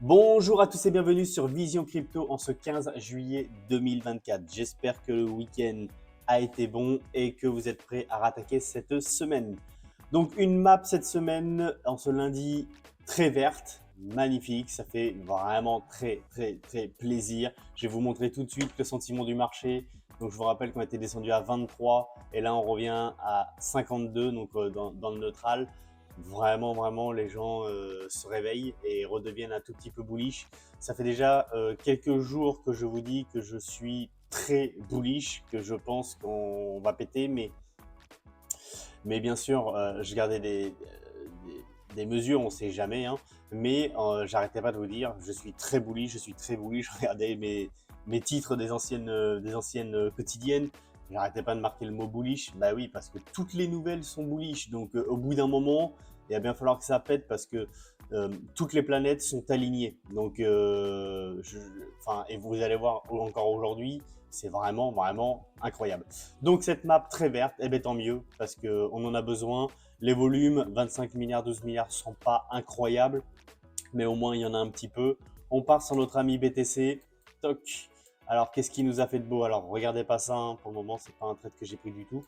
Bonjour à tous et bienvenue sur Vision Crypto en ce 15 juillet 2024. J'espère que le week-end a été bon et que vous êtes prêts à rattaquer cette semaine. Donc une map cette semaine en ce lundi très verte, magnifique, ça fait vraiment très plaisir. Je vais vous montrer tout de suite le sentiment du marché. Donc je vous rappelle qu'on était descendu à 23 et là on revient à 52 donc dans le neutral. Vraiment, les gens se réveillent et redeviennent un tout petit peu bullish. Ça fait déjà quelques jours que je vous dis que je suis très bullish, que je pense qu'on va péter, mais bien sûr, je gardais des mesures, on ne sait jamais, hein, mais j'arrêtais pas de vous dire, je suis très bullish, je suis très bullish. Regardez mes titres des anciennes quotidiennes. J'arrêtais pas de marquer le mot bullish. Bah oui, parce que toutes les nouvelles sont bullish. Donc au bout d'un moment, il va bien falloir que ça pète parce que toutes les planètes sont alignées. Donc, et vous allez voir encore aujourd'hui, c'est vraiment incroyable. Donc cette map très verte, eh bien, tant mieux, parce qu'on en a besoin. Les volumes, 25 milliards, 12 milliards, sont pas incroyables, mais au moins il y en a un petit peu. On part sur notre ami BTC. Toc. Alors qu'est-ce qui nous a fait de beau? Alors regardez pas ça, hein, pour le moment, c'est pas un trade que j'ai pris du tout.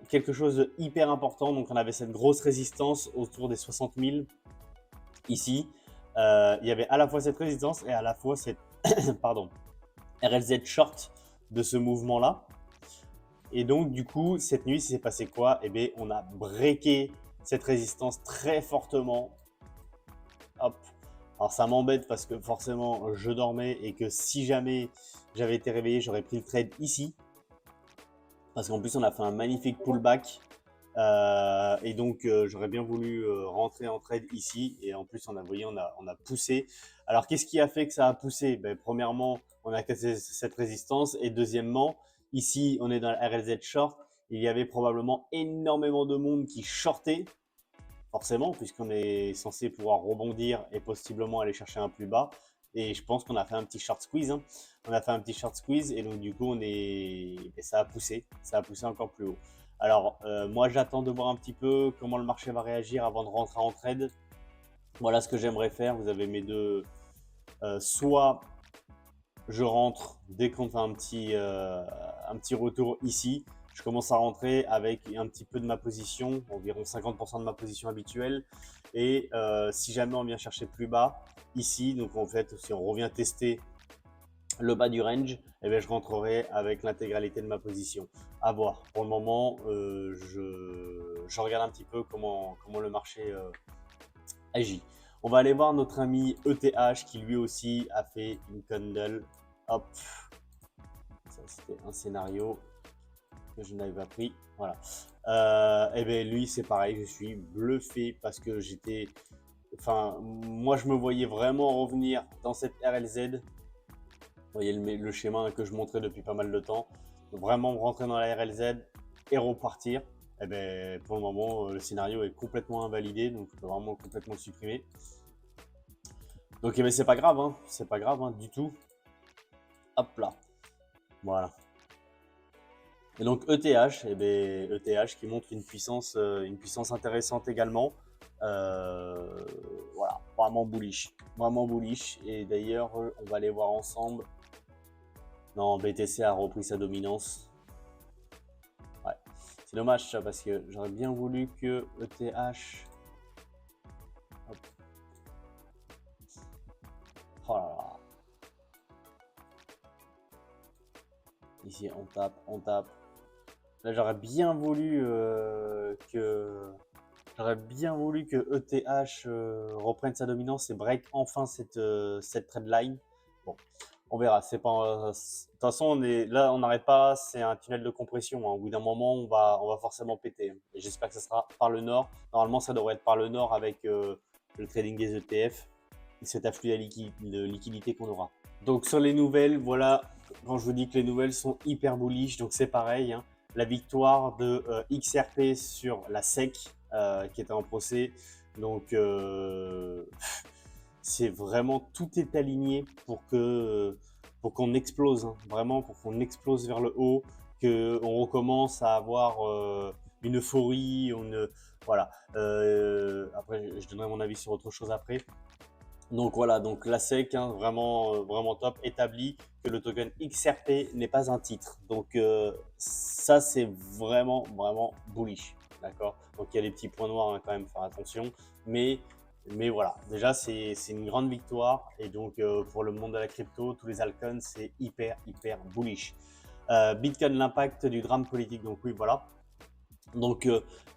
Quelque chose de hyper important, donc on avait cette grosse résistance autour des 60 000 ici. Il y avait à la fois cette résistance et à la fois cette pardon, RLZ short de ce mouvement-là. Et donc, du coup, cette nuit, il s'est passé quoi? Eh bien, on a breaké cette résistance très fortement. Hop. Alors, ça m'embête parce que forcément, je dormais et que si jamais j'avais été réveillé, j'aurais pris le trade ici. Parce qu'en plus, on a fait un magnifique pullback. Et donc, j'aurais bien voulu rentrer en trade ici. Et en plus, on a poussé. Alors, qu'est-ce qui a fait que ça a poussé? Ben, premièrement, on a cassé cette résistance. Et deuxièmement, ici, on est dans la RLZ short. Il y avait probablement énormément de monde qui shortait, forcément, puisqu'on est censé pouvoir rebondir et possiblement aller chercher un plus bas. Et je pense qu'on a fait un petit short squeeze, hein. On a fait un petit short squeeze et donc du coup, ça a poussé encore plus haut. Alors, moi, j'attends de voir un petit peu comment le marché va réagir avant de rentrer en trade. Voilà ce que j'aimerais faire. Vous avez mes deux. Soit je rentre dès qu'on fait un petit retour ici. Je commence à rentrer avec un petit peu de ma position, environ 50% de ma position habituelle. Et si jamais on vient chercher plus bas, ici, donc en fait, si on revient tester le bas du range, eh bien, je rentrerai avec l'intégralité de ma position. À voir. Pour le moment, je regarde un petit peu comment le marché agit. On va aller voir notre ami ETH qui lui aussi a fait une candle. Hop, ça c'était un scénario que je n'avais pas pris. Voilà. Et bien lui c'est pareil, je suis bluffé parce que moi je me voyais vraiment revenir dans cette RLZ. Vous voyez le schéma que je montrais depuis pas mal de temps. Donc, vraiment rentrer dans la RLZ et repartir. Et bien pour le moment le scénario est complètement invalidé, donc je peux vraiment complètement le supprimer. Donc eh ben, c'est pas grave, hein. C'est pas grave, hein, du tout. Hop là, voilà. Et donc ETH, eh ben, ETH qui montre une puissance intéressante également. Voilà, vraiment bullish, vraiment bullish. Et d'ailleurs, on va aller voir ensemble. Non, BTC a repris sa dominance. Ouais, c'est dommage ça parce que j'aurais bien voulu que ETH. Hop. Oh là là. Ici, on tape, on tape. Là, j'aurais bien voulu que ETH reprenne sa dominance et break enfin cette trendline. Bon, on verra. C'est pas, de toute façon, on n'arrête pas. C'est un tunnel de compression, hein. Au bout d'un moment, on va forcément péter. Et j'espère que ça sera par le nord. Normalement, ça devrait être par le nord avec le trading des ETF et cet afflux de liquidité qu'on aura. Donc sur les nouvelles, voilà, quand je vous dis que les nouvelles sont hyper bullish, donc c'est pareil, hein. La victoire de XRP sur la SEC qui était en procès. Donc c'est vraiment tout est aligné pour qu'on explose, hein, vraiment pour qu'on explose vers le haut, qu'on recommence à avoir une euphorie, voilà. Après, je donnerai mon avis sur autre chose après. Donc voilà, donc la SEC, hein, vraiment, vraiment top, établit que le token XRP n'est pas un titre. Donc ça, c'est vraiment, vraiment bullish. D'accord. Donc il y a des petits points noirs, hein, quand même, faire attention. Mais, mais voilà, déjà, c'est une grande victoire. Et donc pour le monde de la crypto, tous les altcoins, c'est hyper, hyper bullish. Bitcoin, l'impact du drame politique. Donc oui, voilà. Donc,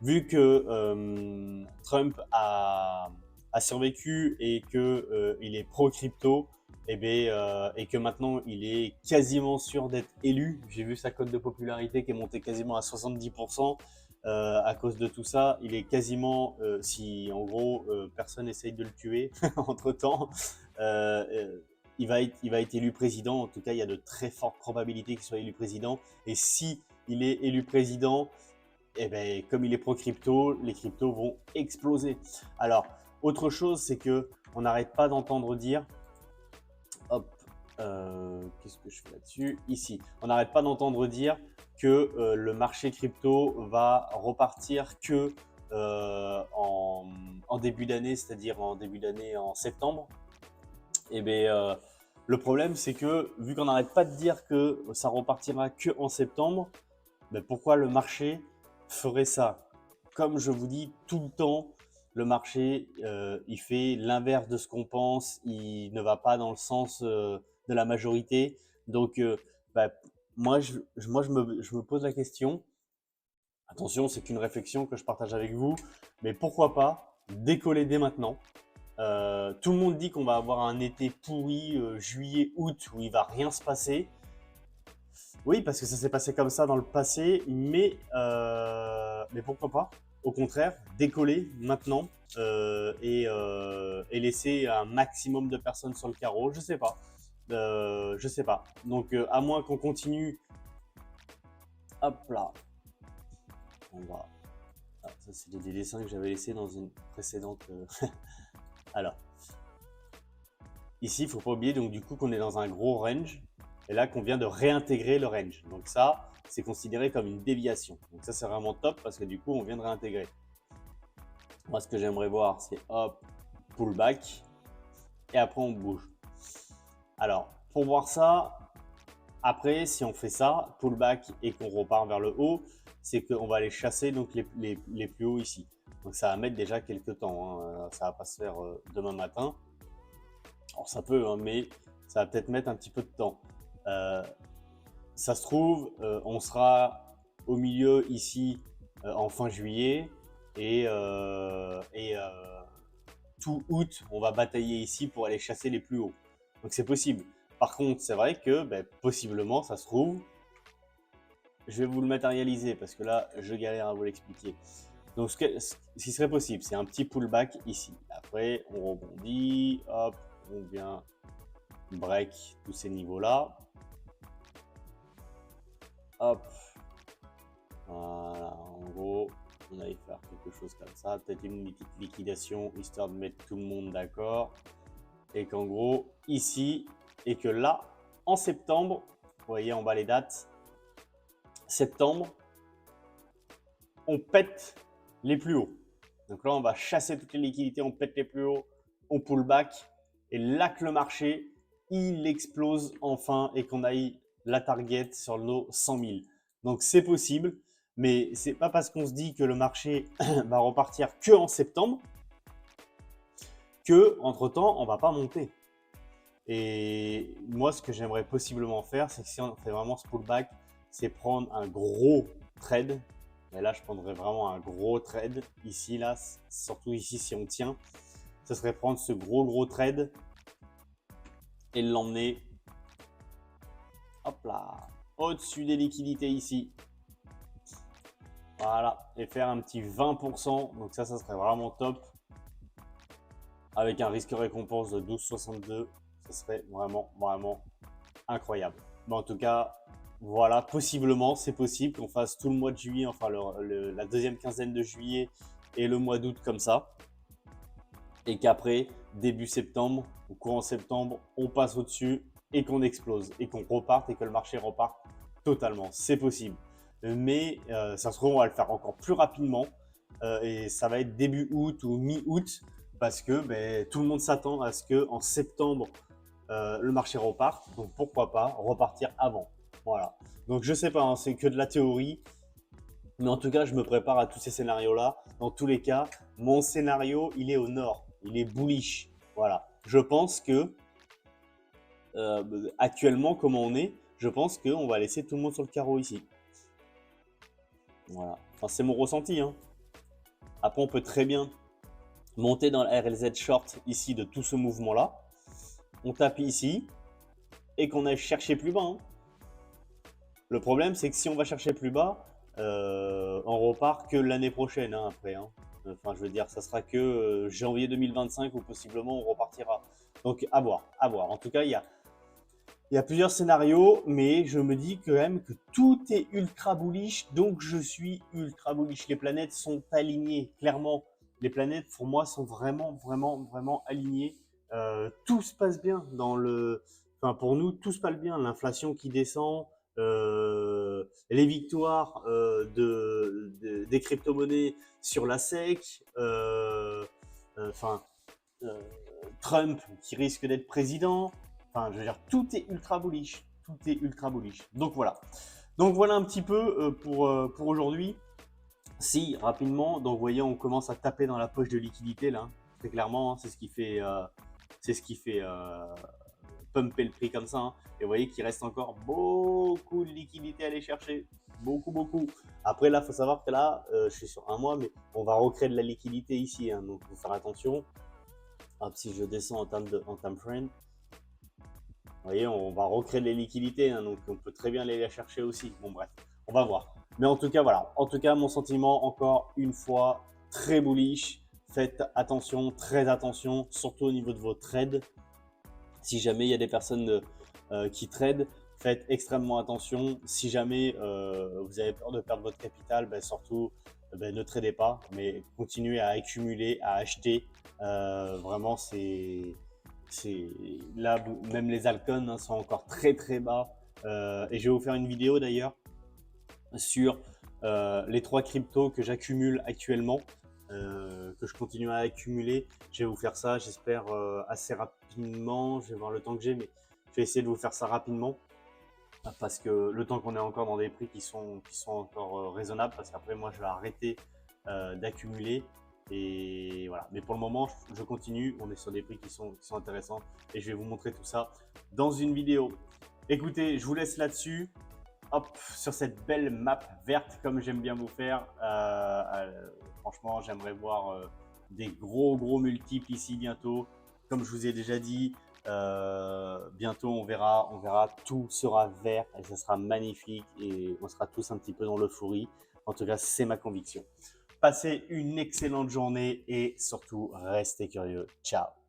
vu que Trump a survécu et que il est pro-crypto, et que maintenant il est quasiment sûr d'être élu, j'ai vu sa cote de popularité qui est montée quasiment à 70% à cause de tout ça. Il est quasiment, si en gros personne essaye de le tuer entre-temps, il va être élu président. En tout cas, il y a de très fortes probabilités qu'il soit élu président. Et si il est élu président, et ben, comme il est pro-crypto, les cryptos vont exploser. Alors, autre chose, c'est que on n'arrête pas d'entendre dire, hop, qu'est-ce que je fais là-dessus? Ici, on n'arrête pas d'entendre dire que le marché crypto va repartir que en début d'année, c'est-à-dire en début d'année en septembre. Et bien, le problème, c'est que vu qu'on n'arrête pas de dire que ça repartira que en septembre, mais pourquoi le marché ferait ça? Comme je vous dis tout le temps, le marché, il fait l'inverse de ce qu'on pense, il ne va pas dans le sens de la majorité. Donc, bah, je me pose la question, attention, c'est qu'une réflexion que je partage avec vous, mais pourquoi pas décoller dès maintenant? Tout le monde dit qu'on va avoir un été pourri, juillet, août, où il va rien se passer. Oui, parce que ça s'est passé comme ça dans le passé, mais pourquoi pas? Au contraire, décoller maintenant et laisser un maximum de personnes sur le carreau. Je sais pas. Je sais pas. Donc, à moins qu'on continue. Hop là. On va. Ah, ça, c'est des dessins que j'avais laissés dans une précédente. Alors, ici, il ne faut pas oublier donc du coup qu'on est dans un gros range et là qu'on vient de réintégrer le range. Donc ça, c'est considéré comme une déviation. Donc ça, c'est vraiment top parce que du coup, on vient de réintégrer. Moi, ce que j'aimerais voir, c'est hop, pullback et après on bouge. Alors, pour voir ça, après, si on fait ça, pullback et qu'on repart vers le haut, c'est qu'on va aller chasser donc les plus hauts ici. Donc ça va mettre déjà quelques temps, hein. Ça va pas se faire demain matin. Alors ça peut, hein, mais ça va peut-être mettre un petit peu de temps. Euh, Ça se trouve, on sera au milieu ici en fin juillet et tout août, on va batailler ici pour aller chasser les plus hauts. Donc c'est possible. Par contre, c'est vrai que ben, possiblement, ça se trouve, je vais vous le matérialiser parce que là, je galère à vous l'expliquer. Donc ce qui serait possible, c'est un petit pullback ici. Après, on rebondit, hop, on vient break tous ces niveaux-là. Hop, voilà, en gros, on allait faire quelque chose comme ça, peut-être une petite liquidation histoire de mettre tout le monde d'accord. Et qu'en gros, ici, et que là, en septembre, vous voyez en bas les dates, septembre, on pète les plus hauts. Donc là, on va chasser toutes les liquidités, on pète les plus hauts, on pull back. Et là que le marché, il explose enfin et qu'on aille la target sur nos 100 000. Donc c'est possible, mais c'est pas parce qu'on se dit que le marché va repartir que en septembre que entre temps on va pas monter. Et moi, ce que j'aimerais possiblement faire, c'est que si on fait vraiment ce pullback, c'est prendre un gros trade. Et là, je prendrais vraiment un gros trade ici, là, surtout ici si on tient. Ce serait prendre ce gros trade et l'emmener, hop là, au-dessus des liquidités ici. Voilà, et faire un petit 20%. Donc ça serait vraiment top. Avec un risque récompense de 12,62, ce serait vraiment, vraiment incroyable. Mais en tout cas, voilà, possiblement, c'est possible qu'on fasse tout le mois de juillet, enfin la deuxième quinzaine de juillet et le mois d'août comme ça. Et qu'après, début septembre ou courant septembre, on passe au-dessus et qu'on explose et qu'on reparte et que le marché reparte totalement. C'est possible. Mais ça se trouve, on va le faire encore plus rapidement et ça va être début août ou mi-août parce que tout le monde s'attend à ce qu'en septembre, le marché reparte. Donc pourquoi pas repartir avant. Voilà. Donc je sais pas, hein, c'est que de la théorie. Mais en tout cas, je me prépare à tous ces scénarios-là. Dans tous les cas, mon scénario, il est au nord. Il est bullish. Voilà. Je pense que actuellement, comment on est, je pense qu'on va laisser tout le monde sur le carreau ici. Voilà. Enfin, c'est mon ressenti, hein. Après, on peut très bien monter dans la RLZ short ici de tout ce mouvement-là. On tape ici et qu'on aille chercher plus bas, hein. Le problème, c'est que si on va chercher plus bas, on repart que l'année prochaine, hein, après, hein. Enfin, je veux dire, ça sera que janvier 2025 ou possiblement on repartira. Donc, à voir, à voir. En tout cas, il y a plusieurs scénarios, mais je me dis quand même que tout est ultra bullish, donc je suis ultra bullish. Les planètes sont alignées, clairement. Les planètes, pour moi, sont vraiment, vraiment, vraiment alignées. Tout se passe bien dans le... Enfin, pour nous, tout se passe bien. L'inflation qui descend, les victoires des crypto-monnaies sur la SEC, enfin, Trump qui risque d'être président. Enfin, je veux dire, tout est ultra bullish. Tout est ultra bullish. Donc voilà. Donc voilà un petit peu pour aujourd'hui. Si, rapidement, donc vous voyez, on commence à taper dans la poche de liquidité là. Très clairement, hein, c'est ce qui fait, pumper le prix comme ça. Hein. Et vous voyez qu'il reste encore beaucoup de liquidité à aller chercher. Beaucoup, beaucoup. Après, là, il faut savoir que là, je suis sur un mois, mais on va recréer de la liquidité ici. Hein, donc, il faut faire attention. Hop, si je descends en time frame, vous voyez, on va recréer des liquidités, hein, donc on peut très bien aller les chercher aussi. Bon, bref, on va voir. Mais en tout cas, voilà. En tout cas, mon sentiment, encore une fois, très bullish. Faites attention, très attention, surtout au niveau de vos trades. Si jamais il y a des personnes qui tradent, faites extrêmement attention. Si jamais vous avez peur de perdre votre capital, surtout ne tradez pas, mais continuez à accumuler, à acheter. Vraiment, c'est là, même les altcoins, hein, sont encore très très bas. Et je vais vous faire une vidéo d'ailleurs sur les 3 cryptos que j'accumule actuellement, que je continue à accumuler. Je vais vous faire ça, j'espère, assez rapidement. Je vais voir le temps que j'ai, mais je vais essayer de vous faire ça rapidement, parce que le temps qu'on est encore dans des prix qui sont encore raisonnables, parce qu'après moi je vais arrêter d'accumuler. Et voilà. Mais pour le moment, je continue. On est sur des prix qui sont intéressants et je vais vous montrer tout ça dans une vidéo. Écoutez, je vous laisse là-dessus. Hop, sur cette belle map verte comme j'aime bien vous faire. Franchement, j'aimerais voir des gros multiples ici bientôt. Comme je vous ai déjà dit, bientôt on verra, tout sera vert et ça sera magnifique et on sera tous un petit peu dans l'euphorie. En tout cas, c'est ma conviction. Passez une excellente journée et surtout, restez curieux. Ciao!